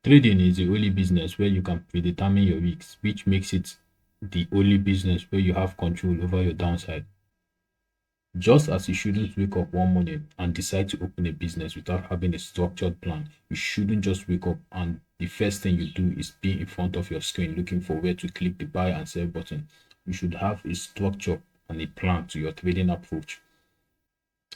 Trading is the only business where you can predetermine your risks, which makes it the only business where you have control over your downside. Just as you shouldn't wake up one morning and decide to open a business without having a structured plan, you shouldn't just wake up and the first thing you do is be in front of your screen looking for where to click the buy and sell button. You should have a structure and a plan to your trading approach.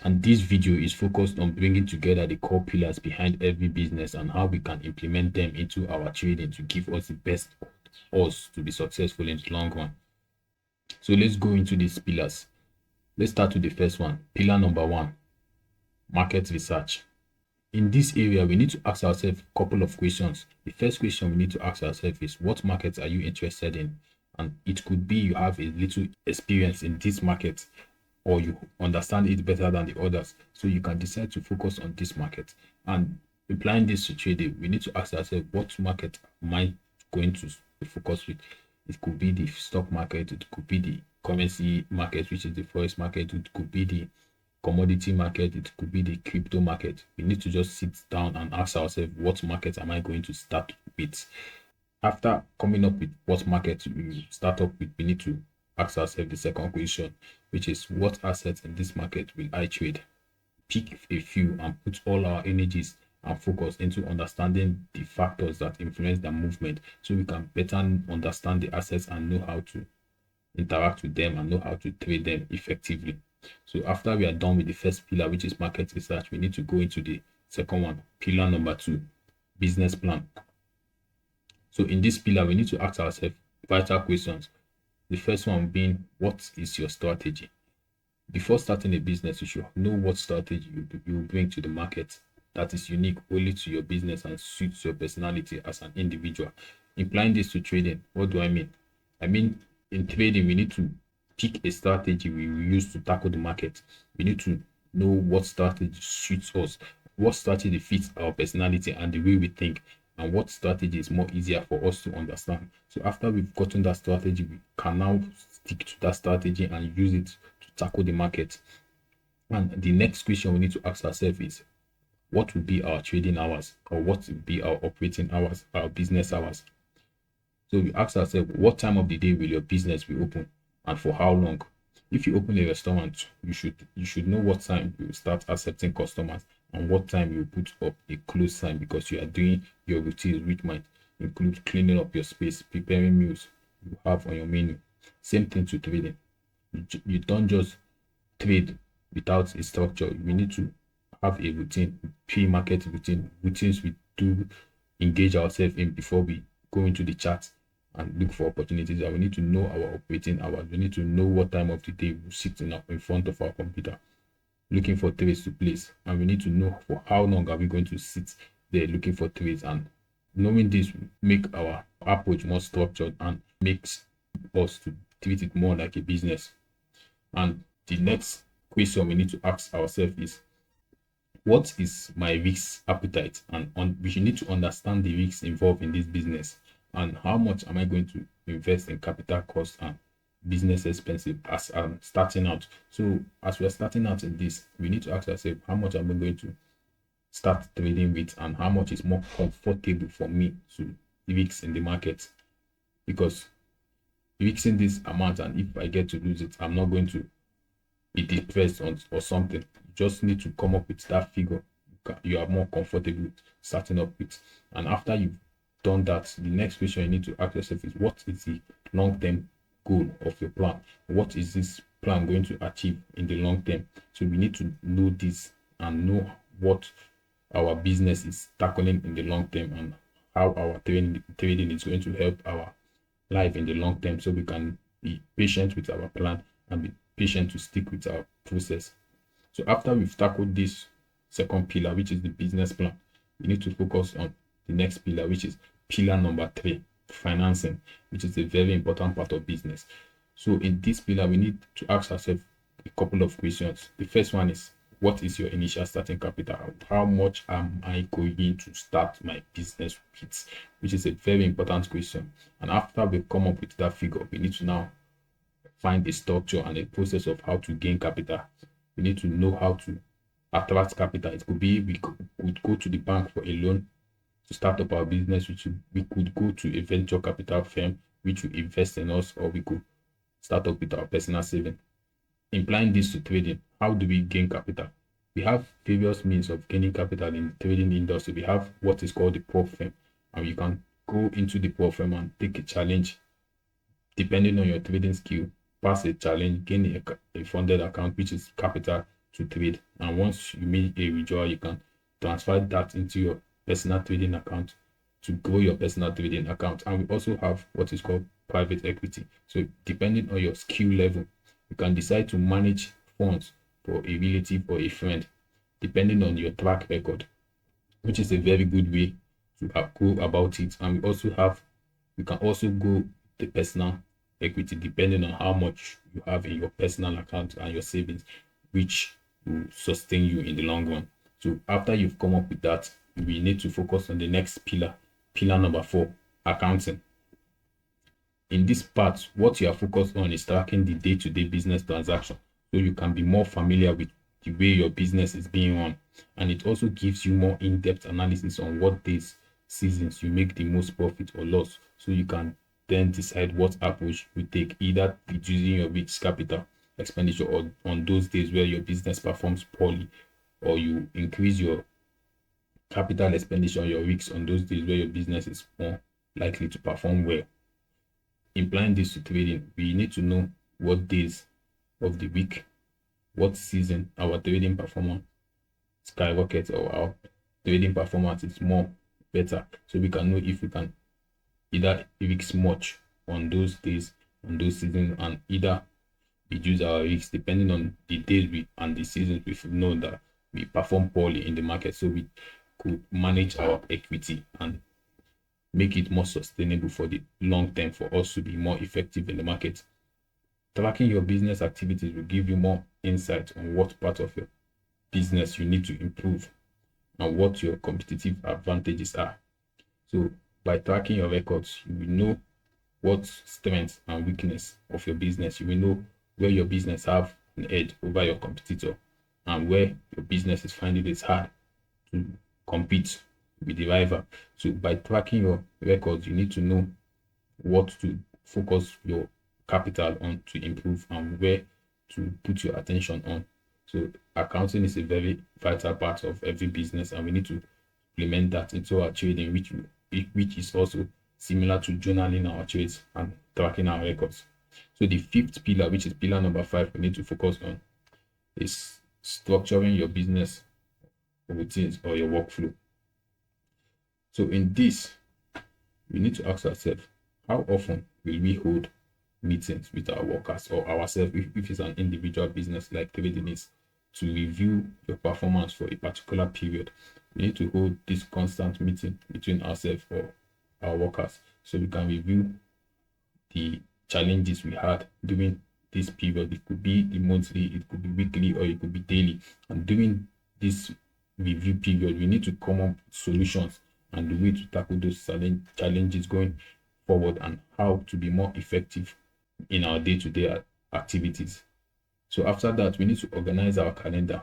And this video is focused on bringing together the core pillars behind every business and how we can implement them into our trading to give us the best us to be successful in the long run. So let's go into these pillars. Let's start with the first one. Pillar number one, market research. In this area, we need to ask ourselves a couple of questions. The first question we need to ask ourselves is, what markets are you interested in? And it could be you have a little experience in this market, or you understand it better than the others. So you can decide to focus on this market. And applying this to trading, we need to ask ourselves, what market am I going to focus with? It could be the stock market, it could be the currency market, which is the forex market, it could be the commodity market, it could be the crypto market. We need to just sit down and ask ourselves, what market am I going to start with? After coming up with what market we start up with, we need to ask ourselves the second question, which is, what assets in this market will I trade? Pick a few and put all our energies and focus into understanding the factors that influence the movement, so we can better understand the assets and know how to interact with them and know how to trade them effectively. So after we are done with the first pillar, which is market research, we need to go into the second one, pillar number two, business plan. So in this pillar, we need to ask ourselves vital questions. The first one being, what is your strategy? Before starting a business, you should know what strategy you will bring to the market that is unique only to your business and suits your personality as an individual. Implying this to trading, what do I mean? I mean, in trading, we need to pick a strategy we will use to tackle the market. We need to know what strategy suits us, what strategy fits our personality and the way we think, and what strategy is more easier for us to understand. So after we've gotten that strategy, we can now stick to that strategy and use it to tackle the market. And the next question we need to ask ourselves is, what will be our trading hours, or what will be our operating hours, our business hours? So we ask ourselves, what time of the day will your business be open and for how long? If you open a restaurant, you should know what time you will start accepting customers and what time you put up a close time, because you are doing your routine, which might include cleaning up your space, preparing meals you have on your menu. Same thing to trading. You don't just trade without a structure. We need to have a routine, pre-market routine, routines we do engage ourselves in before we go into the chat and look for opportunities. And we need to know our operating hours. We need to know what time of the day we sit in front of our computer looking for trades to place, and we need to know for how long are we going to sit there looking for trades. And knowing this will make our approach more structured and makes us to treat it more like a business. And the next question we need to ask ourselves is, what is my risk appetite? And we need to understand the risks involved in this business, and how much am I going to invest in capital costs and business expensive as I'm starting out. So as we're starting out in this, we need to ask ourselves, how much am I going to start trading with, and how much is more comfortable for me to risk in the market? Because risking this amount, and if I get to lose it, I'm not going to be depressed or something. You just need to come up with that figure you are more comfortable with starting up with. And after you've done that, the next question you need to ask yourself is, what is the long-term goal of your plan? What is this plan going to achieve in the long term? So we need to know this and know what our business is tackling in the long term, and how our trading is going to help our life in the long term, so we can be patient with our plan and be patient to stick with our process. So after we've tackled this second pillar, which is the business plan, we need to focus on the next pillar, which is pillar number three, financing, which is a very important part of business. So in this pillar, we need to ask ourselves a couple of questions. The first one is, what is your initial starting capital? How much am I going to start my business with? Which is a very important question. And after we come up with that figure, we need to now find a structure and a process of how to gain capital. We need to know how to attract capital. It could be we could go to the bank for a loan, to start up our business, we could go to a venture capital firm which will invest in us, or we could start up with our personal saving. Implying this to trading, how do we gain capital? We have various means of gaining capital in the trading industry. We have what is called the prop firm, and you can go into the prop firm and take a challenge depending on your trading skill, pass a challenge, gain a funded account, which is capital to trade. And once you make a withdrawal, you can transfer that into your personal trading account to grow your personal trading account. And we also have what is called private equity. So depending on your skill level, you can decide to manage funds for a relative or a friend, depending on your track record, which is a very good way to go about it. And we can also go the personal equity depending on how much you have in your personal account and your savings, which will sustain you in the long run. So after you've come up with that, we need to focus on the next pillar number 4, accounting. In this part, what you are focused on is tracking the day-to-day business transaction, so you can be more familiar with the way your business is being run. And it also gives you more in-depth analysis on what days, seasons you make the most profit or loss, so you can then decide what approach you take, either reducing your risk capital expenditure or on those days where your business performs poorly, or you increase your capital expenditure, your risks on those days where your business is more likely to perform well. Implying this to trading, we need to know what days of the week, what season our trading performance skyrockets or our trading performance is more better, so we can know if we can either risk much on those days, on those seasons, and either reduce our risks depending on the days and the seasons we know that we perform poorly in the market, so we could manage our equity and make it more sustainable for the long term for us to be more effective in the market. Tracking your business activities will give you more insight on what part of your business you need to improve and what your competitive advantages are. So by tracking your records, you will know what strengths and weakness of your business. You will know where your business have an edge over your competitor and where your business is finding it hard to compete with the rival. So by tracking your records, you need to know what to focus your capital on to improve and where to put your attention on. So accounting is a very vital part of every business, and we need to implement that into our trading, which is also similar to journaling our trades and tracking our records. So the 5th pillar, which is pillar number 5, we need to focus on is structuring your business routines or your workflow. So in this, we need to ask ourselves, how often will we hold meetings with our workers or ourselves, if it's an individual business like trading is, to review your performance for a particular period? We need to hold this constant meeting between ourselves or our workers, so we can review the challenges we had during this period. It could be the monthly, it could be weekly, or it could be daily. And during this review period, we need to come up with solutions and the way to tackle those challenges going forward, and how to be more effective in our day-to-day activities. So after that, we need to organize our calendar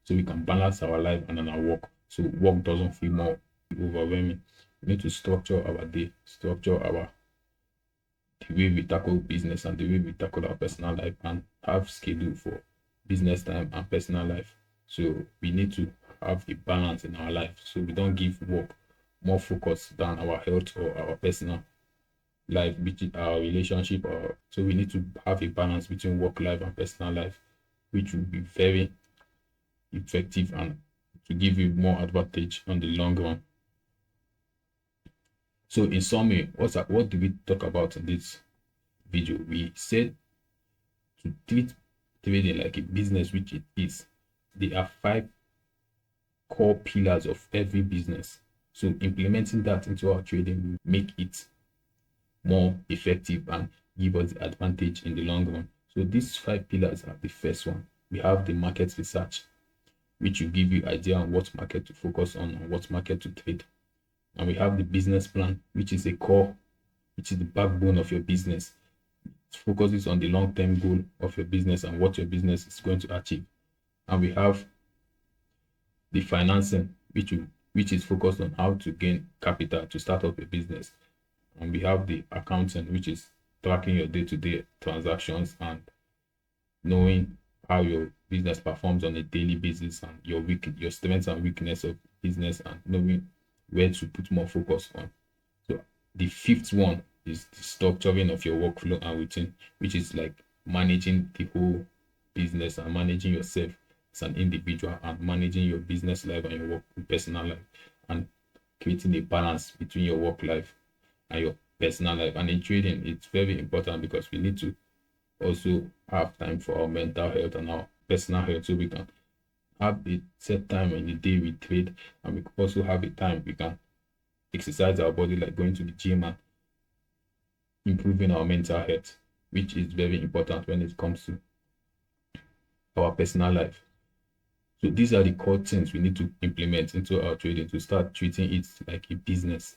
so we can balance our life and our work, so work doesn't feel more overwhelming. We need to structure our day, structure the way we tackle business and the way we tackle our personal life, and have schedule for business time and personal life. So we need to have a balance in our life, so we don't give work more focus than our health or our personal life, which is our relationship. Or so we need to have a balance between work life and personal life, which will be very effective and to give you more advantage on the long run. So in summary, what do we talk about in this video? We said to treat trading like a business, which it is. There are 5 core pillars of every business. So implementing that into our trading will make it more effective and give us the advantage in the long run. So these 5 pillars are: the first one, we have the market research, which will give you idea on what market to focus on and what market to trade. And we have the business plan, which is a core, which is the backbone of your business. It focuses on the long-term goal of your business and what your business is going to achieve. And we have the financing, which will which is focused on how to gain capital to start up a business. And we have the accounting, which is tracking your day-to-day transactions and knowing how your business performs on a daily basis and your strengths and weakness of business, and knowing where to put more focus on. So the fifth one is the structuring of your workflow and routine, which is like managing the whole business and managing yourself as an individual and managing your business life and your work personal life, and creating a balance between your work life and your personal life. And in trading, it's very important because we need to also have time for our mental health and our personal health, so we can have a set time in the day we trade, and we also have a time we can exercise our body, like going to the gym and improving our mental health, which is very important when it comes to our personal life. So these are the core things we need to implement into our trading to start treating it like a business,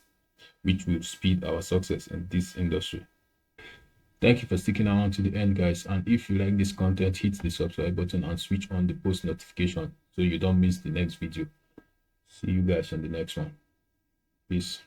which will speed our success in this industry. Thank you for sticking around to the end, guys. And if you like this content, hit the subscribe button and switch on the post notification so you don't miss the next video. See you guys on the next one. Peace.